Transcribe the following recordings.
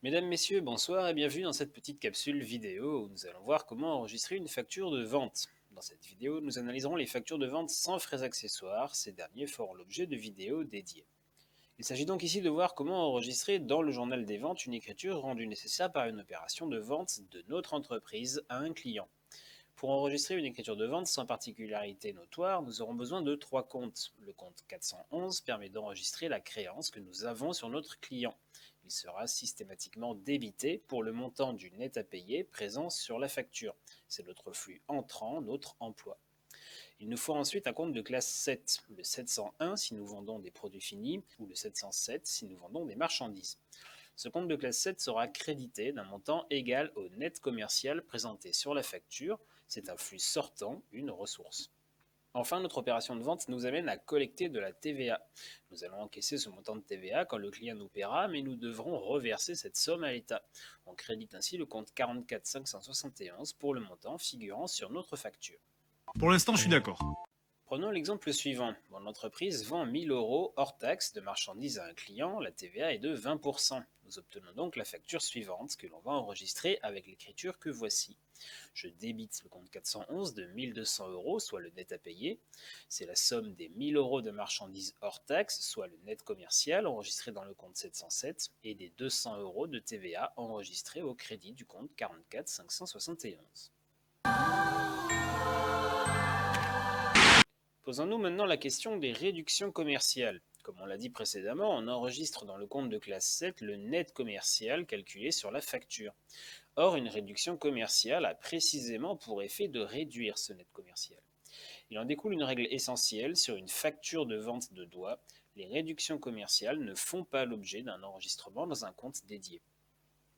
Mesdames, Messieurs, bonsoir et bienvenue dans cette petite capsule vidéo où nous allons voir comment enregistrer une facture de vente. Dans cette vidéo, nous analyserons les factures de vente sans frais accessoires, ces derniers feront l'objet de vidéos dédiées. Il s'agit donc ici de voir comment enregistrer dans le journal des ventes une écriture rendue nécessaire par une opération de vente de notre entreprise à un client. Pour enregistrer une écriture de vente sans particularité notoire, nous aurons besoin de trois comptes. Le compte 411 permet d'enregistrer la créance que nous avons sur notre client. Il sera systématiquement débité pour le montant du net à payer présent sur la facture. C'est notre flux entrant, notre emploi. Il nous faut ensuite un compte de classe 7, le 701 si nous vendons des produits finis ou le 707 si nous vendons des marchandises. Ce compte de classe 7 sera crédité d'un montant égal au net commercial présenté sur la facture. C'est un flux sortant, une ressource. Enfin, notre opération de vente nous amène à collecter de la TVA. Nous allons encaisser ce montant de TVA quand le client nous paiera, mais nous devrons reverser cette somme à l'État. On crédite ainsi le compte 44 571 pour le montant figurant sur notre facture. Pour l'instant, je suis d'accord. Prenons l'exemple suivant. Mon entreprise vend 1000 euros hors taxe de marchandises à un client, la TVA est de 20%. Nous obtenons donc la facture suivante que l'on va enregistrer avec l'écriture que voici. Je débite le compte 411 de 1200 euros, soit le net à payer. C'est la somme des 1000 euros de marchandises hors taxe, soit le net commercial enregistré dans le compte 707, et des 200 euros de TVA enregistrés au crédit du compte 44 571. Posons-nous maintenant la question des réductions commerciales. Comme on l'a dit précédemment, on enregistre dans le compte de classe 7 le net commercial calculé sur la facture. Or, une réduction commerciale a précisément pour effet de réduire ce net commercial. Il en découle une règle essentielle sur une facture de vente de doigts. Les réductions commerciales ne font pas l'objet d'un enregistrement dans un compte dédié.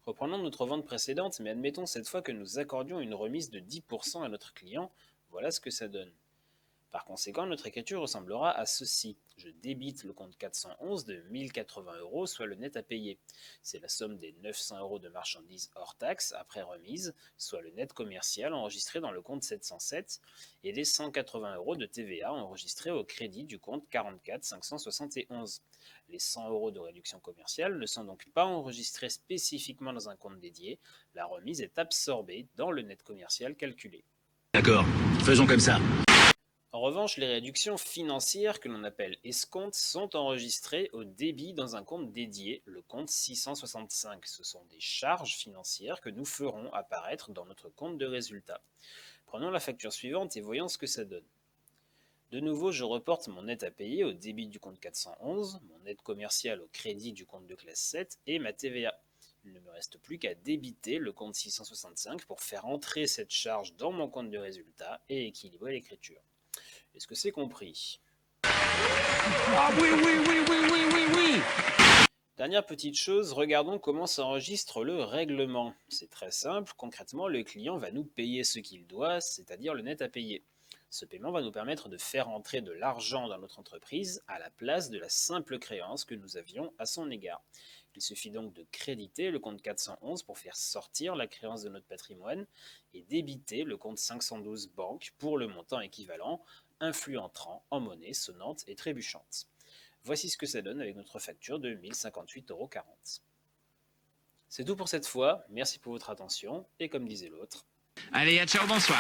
Reprenons notre vente précédente, mais admettons cette fois que nous accordions une remise de 10% à notre client. Voilà ce que ça donne. Par conséquent, notre écriture ressemblera à ceci. Je débite le compte 411 de 1080 euros, soit le net à payer. C'est la somme des 900 euros de marchandises hors taxe après remise, soit le net commercial enregistré dans le compte 707, et des 180 euros de TVA enregistrés au crédit du compte 44 571. Les 100 euros de réduction commerciale ne sont donc pas enregistrés spécifiquement dans un compte dédié. La remise est absorbée dans le net commercial calculé. D'accord, faisons comme ça. En revanche, les réductions financières que l'on appelle escomptes sont enregistrées au débit dans un compte dédié, le compte 665. Ce sont des charges financières que nous ferons apparaître dans notre compte de résultat. Prenons la facture suivante et voyons ce que ça donne. De nouveau, je reporte mon net à payer au débit du compte 411, mon net commercial au crédit du compte de classe 7 et ma TVA. Il ne me reste plus qu'à débiter le compte 665 pour faire entrer cette charge dans mon compte de résultat et équilibrer l'écriture. Est-ce que c'est compris? Ah oui, oui, oui, oui, oui, oui, oui. Dernière petite chose, regardons comment s'enregistre le règlement. C'est très simple, concrètement, le client va nous payer ce qu'il doit, c'est-à-dire le net à payer. Ce paiement va nous permettre de faire entrer de l'argent dans notre entreprise à la place de la simple créance que nous avions à son égard. Il suffit donc de créditer le compte 411 pour faire sortir la créance de notre patrimoine et débiter le compte 512 banque pour le montant équivalent, un flux entrant en monnaie sonnante et trébuchante. Voici ce que ça donne avec notre facture de 1058,40 €. C'est tout pour cette fois, merci pour votre attention, et comme disait l'autre, Allez, à ciao, bonsoir.